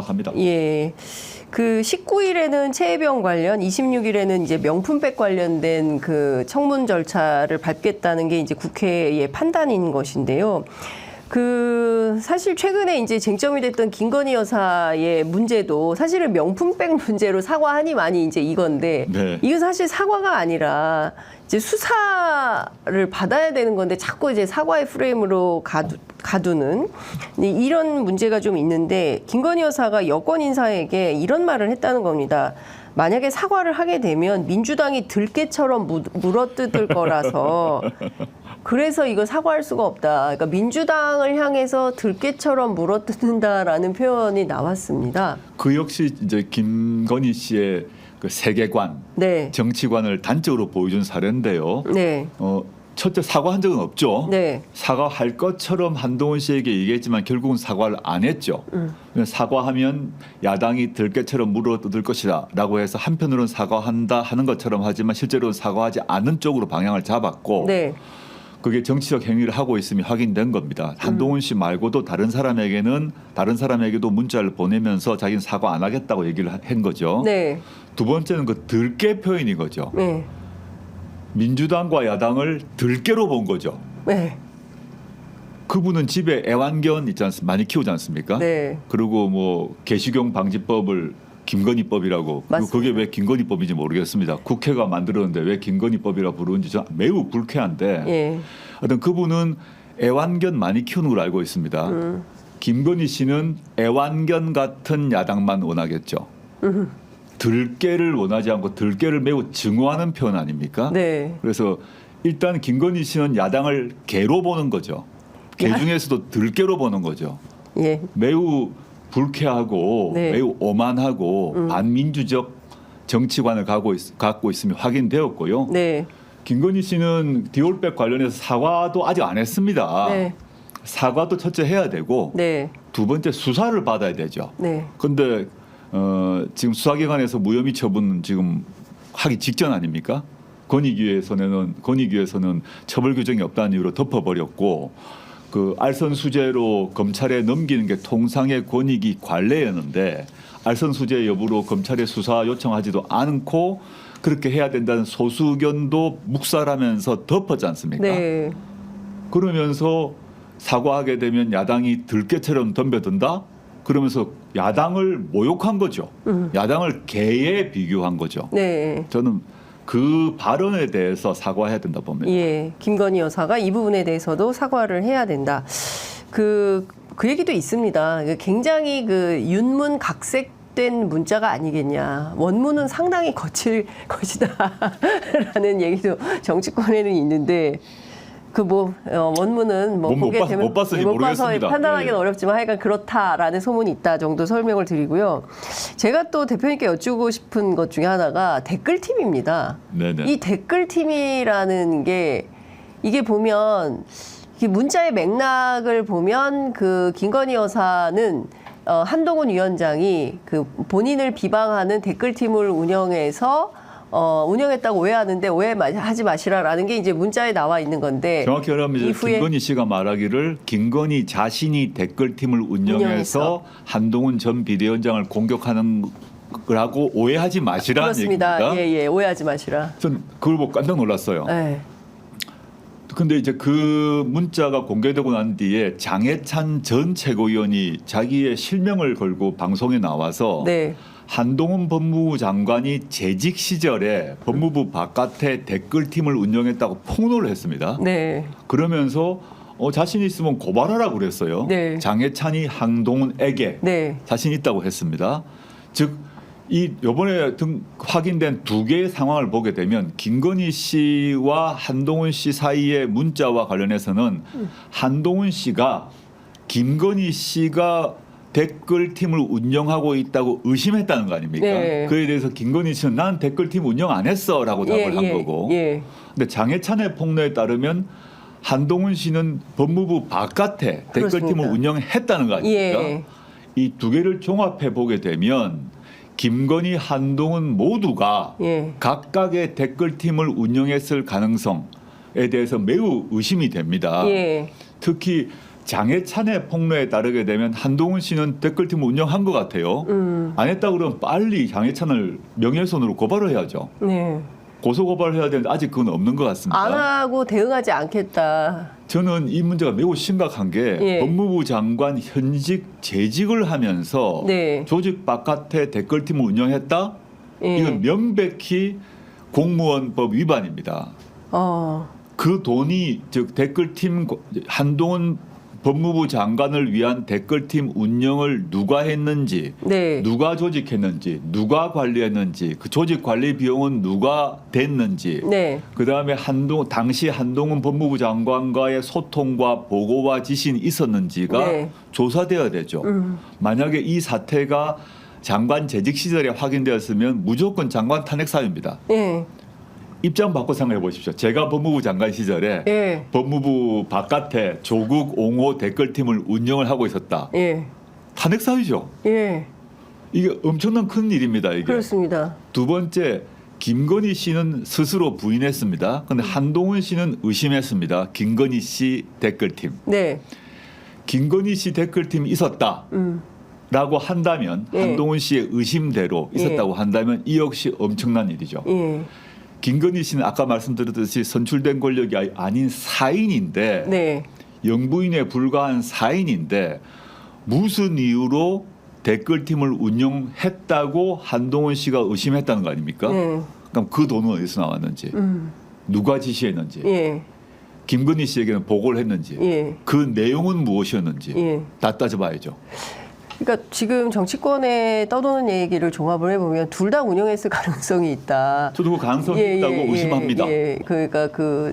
생각합니다. 예. 그 19일에는 최혜병 관련, 26일에는 이제 명품백 관련된 그 청문 절차를 밟겠다는 게 이제 국회의 판단인 것인데요. 그 사실 최근에 이제 쟁점이 됐던 김건희 여사의 문제도 사실은 명품백 문제로 사과하니 많이 이제 이건데 네. 이건 사실 사과가 아니라 이제 수사를 받아야 되는 건데 자꾸 이제 사과의 프레임으로 가두는 이런 문제가 좀 있는데 김건희 여사가 여권 인사에게 이런 말을 했다는 겁니다. 만약에 사과를 하게 되면 민주당이 들깨처럼 물어뜯을 거라서 그래서 이거 사과할 수가 없다. 그러니까 민주당을 향해서 들깨처럼 물어뜯는다라는 표현이 나왔습니다. 그 역시 이제 김건희 씨의 그 세계관, 네. 정치관을 단적으로 보여준 사례인데요. 네. 첫째 사과한 적은 없죠. 네. 사과할 것처럼 한동훈 씨에게 얘기했지만 결국은 사과를 안 했죠. 사과하면 야당이 들깨처럼 물어뜯을 것이다라고 해서 한편으로는 사과한다 하는 것처럼 하지만 실제로는 사과하지 않는 쪽으로 방향을 잡았고 네. 그게 정치적 행위를 하고 있음이 확인된 겁니다. 한동훈 씨 말고도 다른 사람에게도 문자를 보내면서 자기는 사과 안 하겠다고 얘기를 한 거죠. 네. 두 번째는 그 들깨 표현인 거죠. 네. 민주당과 야당을 들깨로 본 거죠. 네. 그분은 집에 애완견 있지 않습니까? 많이 키우지 않습니까? 네. 그리고 뭐 개시경 방지법을 김건희법이라고 맞습니다. 그게 왜 김건희법인지 모르겠습니다. 국회가 만들었는데 왜 김건희법이라 부르는지 저 매우 불쾌한데 예. 어떤 그분은 애완견 많이 키우는 걸 알고 있습니다. 김건희 씨는 애완견 같은 야당만 원하겠죠. 들깨를 원하지 않고 들깨를 매우 증오하는 표현 아닙니까? 네. 그래서 일단 김건희 씨는 야당을 개로 보는 거죠. 개 중에서도 들깨로 보는 거죠. 예. 매우 불쾌하고 네. 매우 오만하고 반민주적 정치관을 갖고 있음이 확인되었고요. 네. 김건희 씨는 디올백 관련해서 사과도 아직 안 했습니다. 네. 사과도 첫째 해야 되고 네. 두 번째 수사를 받아야 되죠. 네. 그런데 지금 수사기관에서 무혐의 처분 지금 하기 직전 아닙니까? 권익위에서는 처벌 규정이 없다는 이유로 덮어버렸고 그 알선 수재로 검찰에 넘기는 게 통상의 권익위 관례였는데 알선 수재 여부로 검찰에 수사 요청하지도 않고 그렇게 해야 된다는 소수 의견도 묵살하면서 덮었지 않습니까? 네. 그러면서 사과하게 되면 야당이 들깨처럼 덤벼든다? 그러면서 야당을 모욕한 거죠. 야당을 개에 비교한 거죠. 네. 저는 그 발언에 대해서 사과해야 된다 봅니다. 예. 김건희 여사가 이 부분에 대해서도 사과를 해야 된다. 그 얘기도 있습니다. 굉장히 그 윤문각색된 문자가 아니겠냐. 원문은 상당히 거칠 것이다라는 얘기도 정치권에는 있는데 그 원문은 못 봤으니 못 봐서 모르겠습니다. 판단하기는 예. 어렵지만 하여간 그렇다라는 소문이 있다 정도 설명을 드리고요. 제가 또 대표님께 여쭈고 싶은 것 중에 하나가 댓글팀입니다. 네네. 이 댓글팀이라는 게 이게 보면 이 문자의 맥락을 보면 그 김건희 여사는 한동훈 위원장이 그 본인을 비방하는 댓글팀을 운영했다고 오해하는데 오해하지 마시라라는 게 이제 문자에 나와 있는 건데 정확히 말하면 이후에 김건희 씨가 말하기를 김건희 자신이 댓글팀을 운영해서 한동훈 전 비대위원장을 공격하는 거라고 오해하지 마시라는 그렇습니다. 얘기입니다. 예, 오해하지 마시라. 전 그걸 보고 깜짝 놀랐어요. 네. 근데 이제 그 문자가 공개되고 난 뒤에 장해찬 전 최고위원이 자기의 실명을 걸고 방송에 나와서 네. 한동훈 법무부 장관이 재직 시절에 법무부 바깥에 댓글팀을 운영했다고 폭로를 했습니다. 네. 그러면서 자신 있으면 고발하라고 그랬어요. 네. 장해찬이 한동훈에게 네. 자신 있다고 했습니다. 즉 이번에 확인된 두 개의 상황을 보게 되면 김건희 씨와 한동훈 씨 사이의 문자와 관련해서는 한동훈 씨가 김건희 씨가 댓글팀을 운영하고 있다고 의심했다는 거 아닙니까? 네. 그에 대해서 김건희 씨는 난 댓글팀 운영 안 했어라고 답을 한 거고. 예. 근데 장해찬의 폭로에 따르면 한동훈 씨는 법무부 바깥에 댓글팀을 그렇습니다. 운영했다는 거 아닙니까? 예. 이 두 개를 종합해 보게 되면 김건희, 한동훈 모두가 예. 각각의 댓글팀을 운영했을 가능성에 대해서 매우 의심이 됩니다. 예. 특히 장해찬의 폭로에 따르게 되면 한동훈 씨는 댓글팀을 운영한 것 같아요. 안 했다 그러면 빨리 장해찬을 명예훼손으로 고발을 해야죠. 네. 고소고발을 해야 되는데 아직 그건 없는 것 같습니다. 안 하고 대응하지 않겠다. 저는 이 문제가 매우 심각한 게 예. 법무부 장관 현직 재직을 하면서 네. 조직 바깥에 댓글팀을 운영했다? 예. 이건 명백히 공무원법 위반입니다. 그 돈이 즉 댓글팀 한동훈 법무부 장관을 위한 댓글팀 운영을 누가 했는지, 네. 누가 조직했는지, 누가 관리했는지, 그 조직 관리 비용은 누가 댔는지, 네. 그 다음에 당시 한동훈 법무부 장관과의 소통과 보고와 지시는 있었는지가 네. 조사되어야 되죠. 만약에 이 사태가 장관 재직 시절에 확인되었으면 무조건 장관 탄핵 사유입니다. 예. 입장 바꿔 생각해 보십시오. 제가 법무부 장관 시절에 예. 법무부 바깥에 조국 옹호 댓글팀을 운영을 하고 있었다. 예. 탄핵 사유죠. 예. 이게 엄청난 큰 일입니다. 이게. 그렇습니다. 두 번째, 김건희 씨는 스스로 부인했습니다. 그런데 한동훈 씨는 의심했습니다. 김건희 씨 댓글팀. 네. 김건희 씨 댓글팀이 있었다. 라고 한다면 예. 한동훈 씨의 의심대로 있었다고 한다면 이 역시 엄청난 일이죠. 예. 김건희 씨는 아까 말씀드렸듯이 선출된 권력이 아닌 사인인데 네. 영부인에 불과한 사인인데 무슨 이유로 댓글팀을 운영했다고 한동훈 씨가 의심했다는 거 아닙니까? 네. 그럼 그 돈은 어디서 나왔는지, 누가 지시했는지, 예. 김건희 씨에게는 보고를 했는지, 예. 그 내용은 무엇이었는지 예. 다 따져봐야죠. 그러니까 지금 정치권에 떠도는 얘기를 종합을 해보면 둘 다 운영했을 가능성이 있다. 저도 그 가능성이 있다고 의심합니다. 예. 그러니까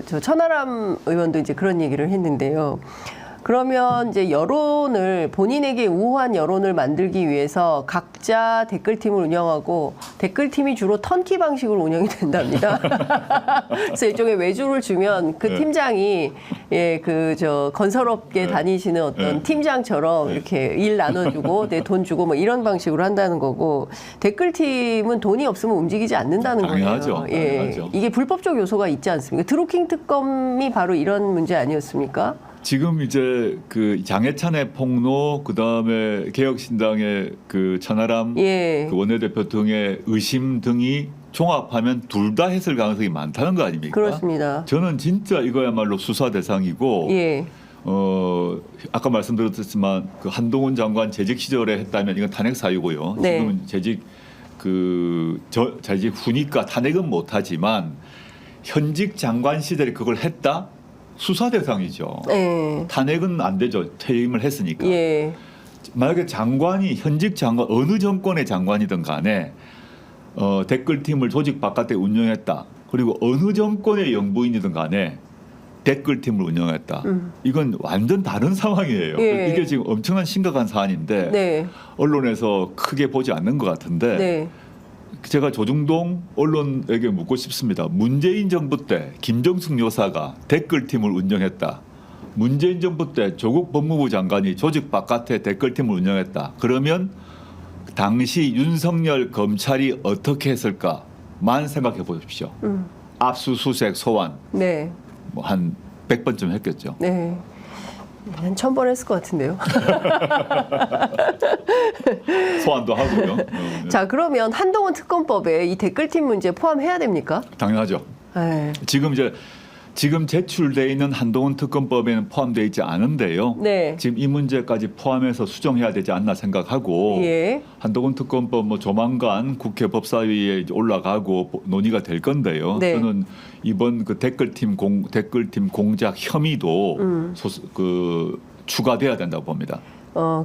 저 천하람 의원도 이제 그런 얘기를 했는데요. 그러면 이제 여론을 본인에게 우호한 여론을 만들기 위해서 각자 댓글팀을 운영하고 댓글팀이 주로 턴키 방식으로 운영이 된답니다. 그래서 일종의 외주를 주면 그 네. 팀장이 건설업계 다니시는 어떤 팀장처럼 이렇게 일 나눠주고 내 돈 주고 뭐 이런 방식으로 한다는 거고 댓글팀은 돈이 없으면 움직이지 않는다는 당연하죠. 거예요. 예. 당연하죠. 이게 불법적 요소가 있지 않습니까? 드루킹 특검이 바로 이런 문제 아니었습니까? 지금 이제 그 장해찬의 폭로, 그 다음에 개혁신당의 그 천하람 예. 그 원내대표 등의 의심 등이 종합하면 둘 다 했을 가능성이 많다는 거 아닙니까? 그렇습니다. 저는 진짜 이거야말로 수사 대상이고, 예. 아까 말씀드렸지만 그 한동훈 장관 재직 시절에 했다면 이건 탄핵 사유고요. 네. 지금은 재직 후니까 탄핵은 못하지만 현직 장관 시절에 그걸 했다? 수사 대상이죠. 예. 탄핵은 안 되죠. 퇴임을 했으니까. 예. 만약에 장관이 현직 장관 어느 정권의 장관이든 간에 댓글팀을 조직 바깥에 운영했다. 그리고 어느 정권의 영부인이든 간에 댓글팀을 운영했다. 이건 완전 다른 상황이에요. 예. 이게 지금 엄청난 심각한 사안인데 네. 언론에서 크게 보지 않는 것 같은데 네. 제가 조중동 언론에게 묻고 싶습니다. 문재인 정부 때 김정숙 여사가 댓글팀을 운영했다. 문재인 정부 때 조국 법무부 장관이 조직 바깥에 댓글팀을 운영했다. 그러면 당시 윤석열 검찰이 어떻게 했을까만 생각해 보십시오. 압수수색 소환 네. 뭐 한 100번쯤 했겠죠. 네. 한 1000번 했을 것 같은데요. 소환도 하고요. 자, 그러면 한동훈 특검법에 이 댓글팀 문제 포함해야 됩니까? 당연하죠. 네. 지금 제출돼 있는 한동훈 특검법에는 포함되어 있지 않은데요. 네. 지금 이 문제까지 포함해서 수정해야 되지 않나 생각하고 예. 한동훈 특검법 뭐 조만간 국회 법사위에 이제 올라가고 논의가 될 건데요. 네. 저는 이번 그 댓글팀 공작 혐의도 추가돼야 된다고 봅니다.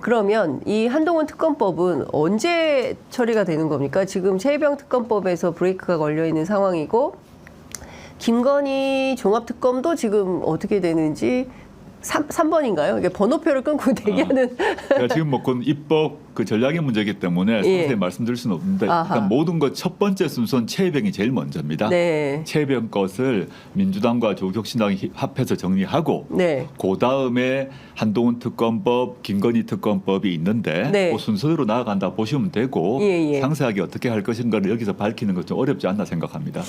그러면 이 한동훈 특검법은 언제 처리가 되는 겁니까? 지금 최혜병 특검법에서 브레이크가 걸려 있는 상황이고 김건희 종합특검도 지금 어떻게 되는지 3번인가요? 이게 번호표를 끊고 대기하는. 제가 지금 뭐 그건 입법 그 전략의 문제이기 때문에 상세히 말씀드릴 수는 없는데 일단 모든 것 첫 번째 순서는 최혜병이 제일 먼저입니다. 네. 최혜병 것을 민주당과 조국혁신당이 합해서 정리하고 네. 그 다음에 한동훈 특검법, 김건희 특검법이 있는데 네. 그 순서대로 나아간다 보시면 되고 예, 예. 상세하게 어떻게 할 것인가를 여기서 밝히는 것 좀 어렵지 않나 생각합니다.